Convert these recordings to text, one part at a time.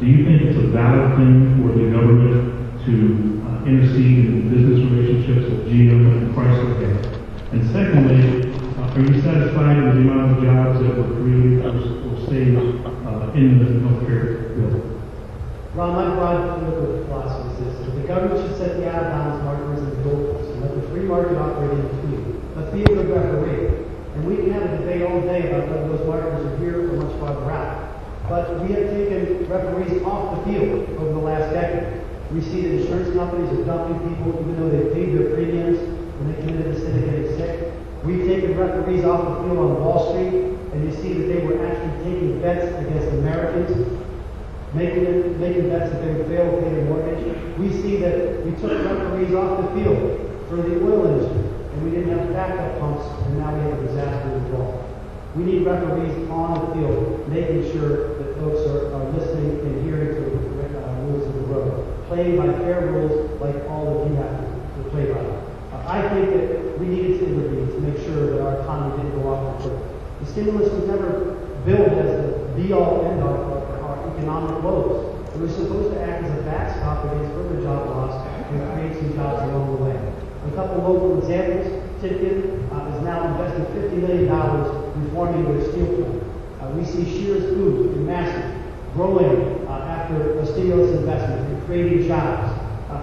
do you think it's a valid thing for the government to intercede in business relationships with GM and Chrysler have? And secondly, are you satisfied with the amount of jobs that were created or saved in the healthcare bill? Ron, my broad political philosophy is that the government should set the out-of-bounds markers and the goalposts and let the free market operate in between. Let's be a good referee. And we can have a debate all day about whether those markers are here or much farther out. But we have taken referees off the field over the last decade. We see that insurance companies are dumping people even though they paid their premiums when they committed a sin of getting sick. We've taken referees off the field on Wall Street, and you see that they were actually taking bets against Americans, making bets that they would fail to pay their mortgage. We see that we took referees off the field for the oil industry, and we didn't have backup pumps, and now we have a disaster involved. We need referees on the field, making sure that folks are listening and hearing to the rules of the road, playing by fair rules like all of you have to play by. I think that we needed to intervene to make sure that our economy didn't go off the cliff. The stimulus was never billed as the be-all, end-all for our economic woes. It was supposed to act as a backstop against further job loss and create some jobs along the way. A couple local examples: Canton is now investing $50 million reforming their steel plant. We see Shear's Foods in Massey growing after a stimulus investment and creating jobs.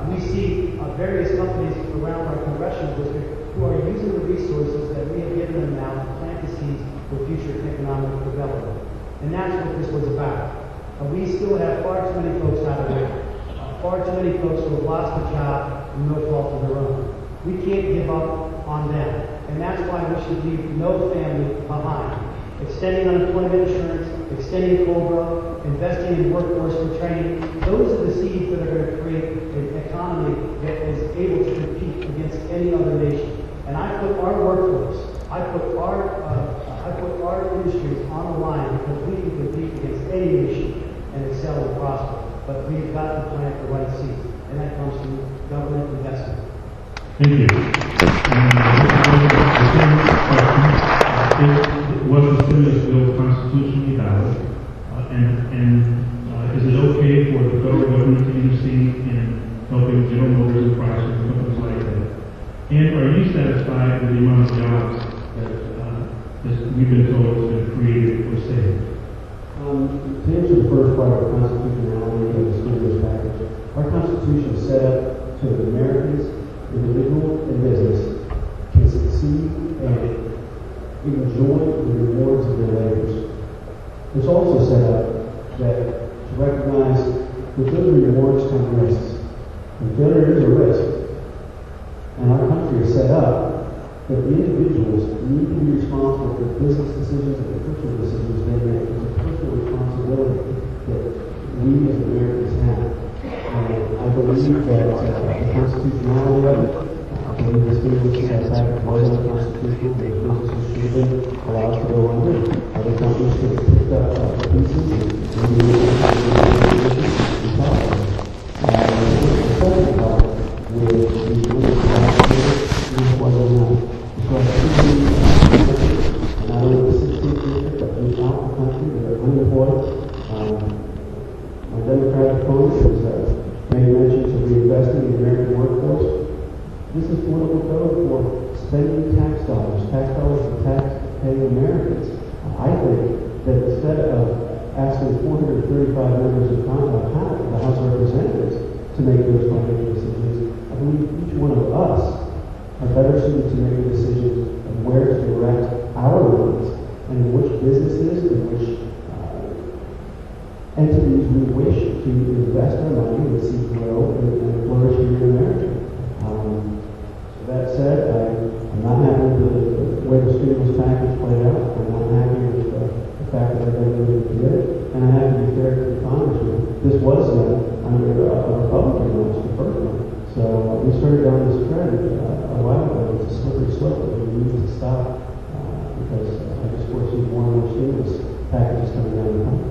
We see various companies around our Congressional district who are using the resources that we have given them now to plant the seeds for future economic development. And that's what this was about. We still have far too many folks out of work. Far too many folks who have lost a job through no fault of their own. We can't give up on them. And that's why we should leave no family behind. Extending unemployment insurance, extending COBRA, investing in workforce for training, those are the seeds that are going to create an economy that is able to compete against any other nation. And I put our workforce, I put our industries on the line because we can compete against any nation and excel and prosper. But we've got to plant the right seeds, and that comes from government investment. Thank you. Was the stimulus bill constitutionally valid? Is it okay for the federal government to intercede in helping General Motors and Chrysler and companies like that? And are you satisfied with the amount of jobs that we've been told has been created or saved? To answer the first part of the constitutionality of the stimulus package, our Constitution is set up so that Americans, individual and business, can succeed and enjoy the rewards of their labors. It's also set up that to recognize that those rewards come risks. And failure is a risk. And our country is set up that the individuals need to be responsible for business decisions and the personal decisions they make. It's a personal responsibility that we as Americans have. And I believe that the constitutionality of it, I believe the stimulus package was unconstitutional. The businesses should have been allowed to go under. Other companies should have picked up the pieces and the second part with the political action was enough. So I think not only the 16th district, but throughout the country that are unemployed. My Democratic opponent has made mention to reinvesting in the American workforce. This is political code for spending tax dollars for tax-paying Americans. I think that instead of asking 435 members of the House of Representatives to make those financial decisions, I believe each one of us are better suited to make a decision of where to direct our funds and in which businesses and which entities we wish to invest our money and see grow and flourish here in America. So that said, I'm not happy with the way the stimulus package played out. I'm not happy with the fact that everybody did it. And I have to be fair to the Congressman. This was done under a Republican launch, the first one. So we started down this trend a while ago. It's a slippery slope that we need to stop because I just foresee more and more stimulus packages coming down the pipe.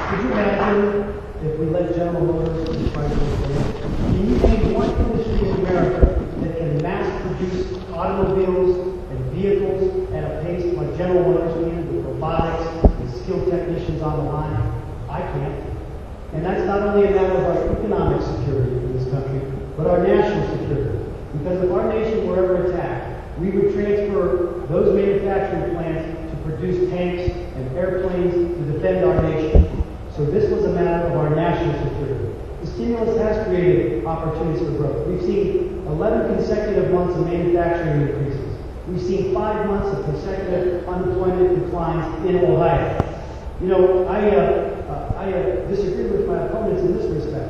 Could you imagine if we let General Motors and Chrysler fail? Can you name one industry in America that can mass produce automobiles and vehicles at a pace like General general will understand with robotics and skilled technicians on the line. I can't. And that's not only a matter of our economic security in this country, but our national security. Because if our nation were ever attacked, we would transfer those manufacturing plants to produce tanks and airplanes to defend our nation. So this was a matter of our national security. The stimulus has created opportunities for growth. We've seen 11 consecutive months of manufacturing increases. We've seen 5 months of consecutive unemployment declines in Ohio. You know, I disagree with my opponents in this respect.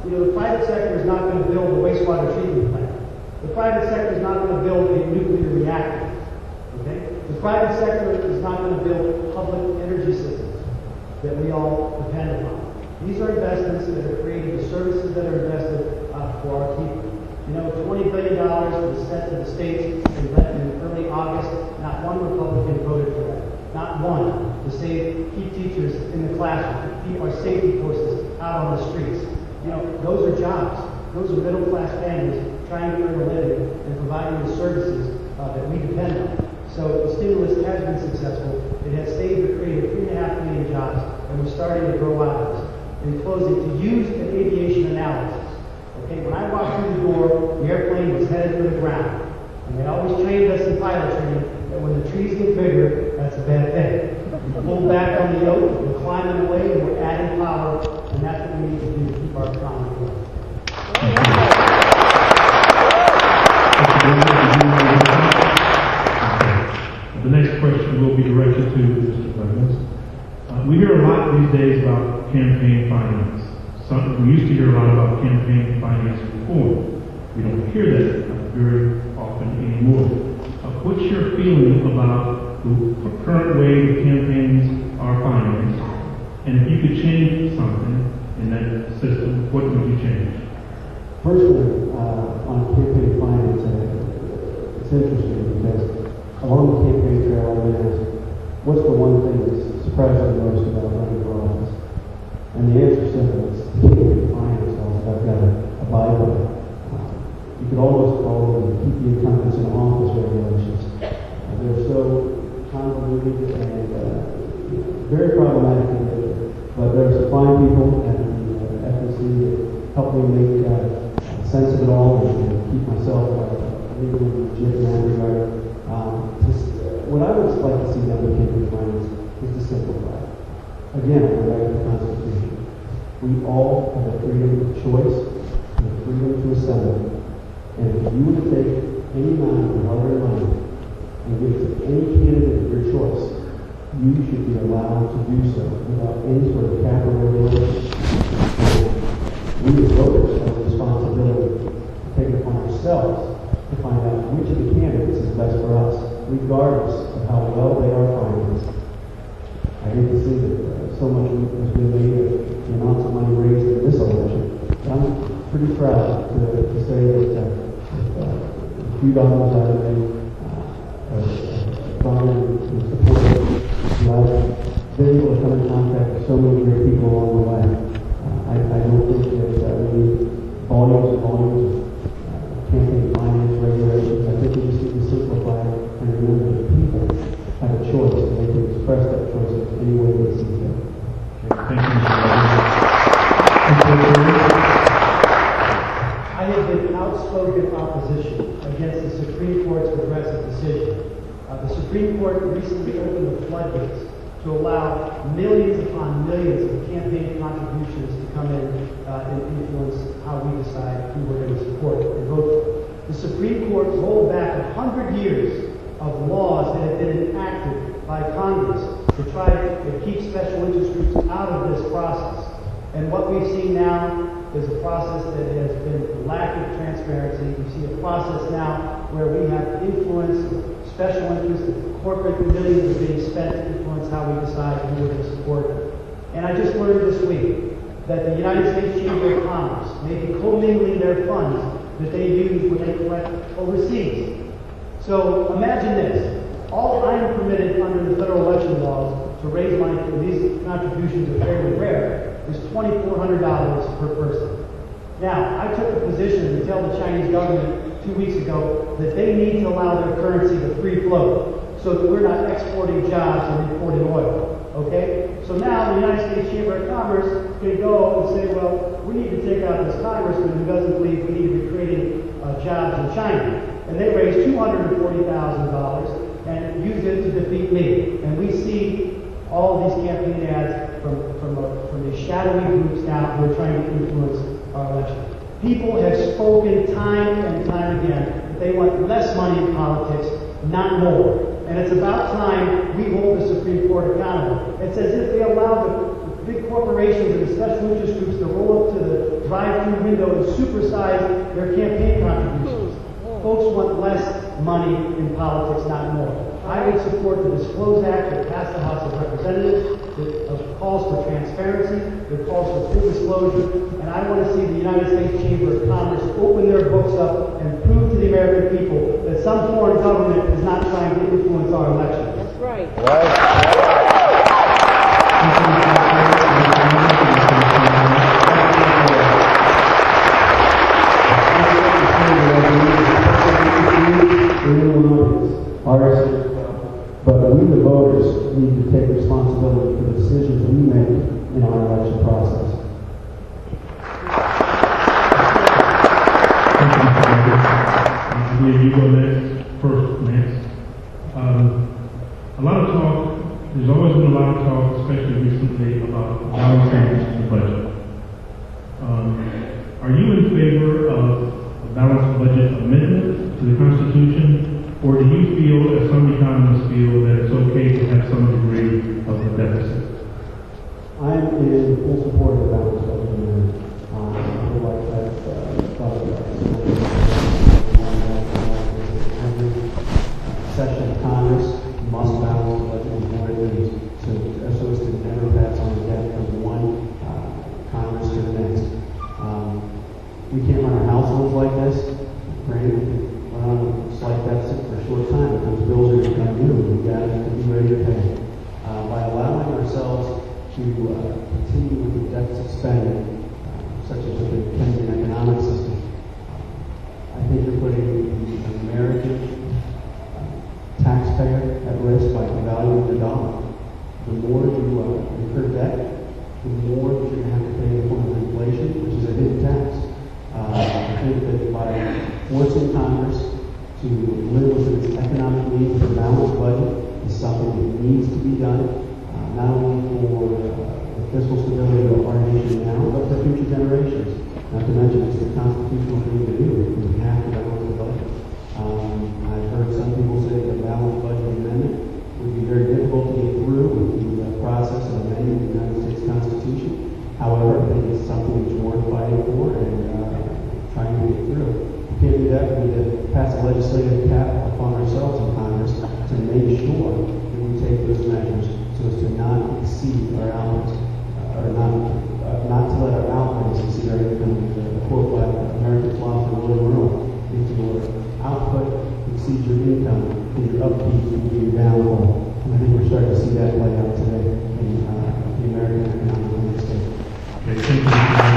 The private sector is not going to build a wastewater treatment plant. The private sector is not going to build a nuclear reactor. Okay? The private sector is not going to build public energy systems that we all depend upon. These are investments that are creating the services that are invested for our people. $20 billion was sent to the states in early August. Not one Republican voted for that. Not one to keep teachers in the classroom, to keep our safety forces out on the streets. Those are jobs. Those are middle-class families trying to earn a living and providing the services that we depend on. So the stimulus has been successful. It has saved or created 3.5 million jobs, and we're starting to grow out of this. In closing, to use an aviation analogy, okay, when I walked through the door, the airplane was headed for the ground. And they always trained us in pilot training that when the trees get bigger, that's a bad thing. We pull back on the yoke, we're climbing away, and we're adding power, and that's what we need to do to keep our economy going. The next question will be directed to Mr. Blevin. We hear a lot these days about campaign finance. We used to hear a lot about campaign finance reform. We don't hear that very often anymore. What's your feeling about the current way the campaigns are financed? And if you could change something in that system, what would you change? Personally, on campaign finance, it's interesting because along the campaign trail, I've been asked, what's the one thing that's surprised you most about running for office? And the answer is simple. It's campaign finance laws that I've got to abide by. You could almost call them keep the incumbents in office regulations. They're so convoluted and very problematic in nature. But there are some fine people at the FEC that help me make sense of it all and keep myself legally legit in that regard. What I would like to see done with campaign finance is to simplify. Again, I go back to the Constitution. We all have the freedom of choice and the freedom to assemble. And if you were to take any amount of hard-earned money and give it to any candidate of your choice, you should be allowed to do so without any sort of capital regulation. We as voters have a responsibility to take it upon ourselves to find out which of the candidates is best for us, regardless of how well they are financed. I hate to see that so much has been made of the amounts of money raised in this election. But I'm pretty proud to say that a few dollars out of me gone and supported. I've been able to come in contact with so many great people along the way. I don't think that we need volumes and volumes of campaign finance regulations. I think we just need to simplify it and remember that people have a choice and they can express that choice in any way they see fit. Thank you, Mr. I have been outspoken opposition against the Supreme Court's regressive decision. The Supreme Court recently opened the floodgates to allow millions upon millions of campaign contributions to come in and influence how we decide who we're going to support and vote for. The Supreme Court rolled back 100 years of laws that have been enacted by Congress to try to keep special interest groups out of this process. And what we've seen now is a process that has been lacking transparency. We see a process now where we have influence, special interests, corporate millions are being spent to influence how we decide who we're going to support. And I just learned this week that the United States Chamber of Commerce may be commingling their funds that they use when they collect overseas. So imagine this. All I am permitted under the federal election laws to raise money for these contributions are fairly rare is $2,400 per person. Now, I took a position to tell the Chinese government 2 weeks ago that they need to allow their currency to free flow. so that we're not exporting jobs and importing oil. Okay? So now the United States Chamber of Commerce can go and say, well, we need to take out this congressman who doesn't believe we need to be creating jobs in China. And they raised $240,000 and use it to defeat me. And we see all these campaign ads from these shadowy groups now who are trying to influence our election. People have spoken time and time again that they want less money in politics, not more. And it's about time we hold the Supreme Court accountable. It's as if they allow the big corporations and the special interest groups to roll up to the drive-through window and supersize their campaign contributions. Folks want less money in politics, not more. I would support the Disclose Act that passed the House of Representatives that calls for transparency, that calls for full disclosure, and I want to see the United States Chamber of Commerce open their books up and prove to the American people that some foreign government is not trying to influence our elections. That's right. But we, the voters, need to take responsibility for the decisions we make in our election process. You go next. A lot of talk, there's always been a lot of talk, especially recently, about balancing the budget. Are you in favor of a balanced budget amendment to the Constitution? Or do you feel, as some economists feel, that it's okay to have some degree of a deficit? I'm in full support of the balanced budget amendment. I feel like I've thought about every session of Congress must balance the budget before it leaves, so as to never pass on the debt from one Congress to the next. We can't run our households like this. Granted, we can run on a slight deficit for a short time, but those bills are going to come due. We've got to be ready to pay. By allowing ourselves to continue with the deficit spending, such as with the Canton economic system, I think you're putting the American taxpayer at risk by devaluing the dollar. The more you incur debt, the more that you're going to have to pay in the form of inflation, which is a hidden tax. I think that by forcing Congress to live within its economic needs with a balanced budget is something that needs to be done, not only for the fiscal stability of our nation now, but for future generations. Not to mention it's the constitutional thing to do. We have to balance the budget. I've heard some people say that a balanced budget amendment would be very difficult to get through with the process of amending the United States Constitution. However, I think it's something that's worth fighting for and trying to get through. We can't do that. We need to pass a legislative cap upon ourselves in Congress to make sure that we take those measures so as to not exceed our outlays, or not to let our outlays exceed our income. A quote by American philosopher William Rowan: "If your output exceeds your income, then your upkeep will be your downfall." And I think we're starting to see that play out today in the American economic landscape. Okay, thank you.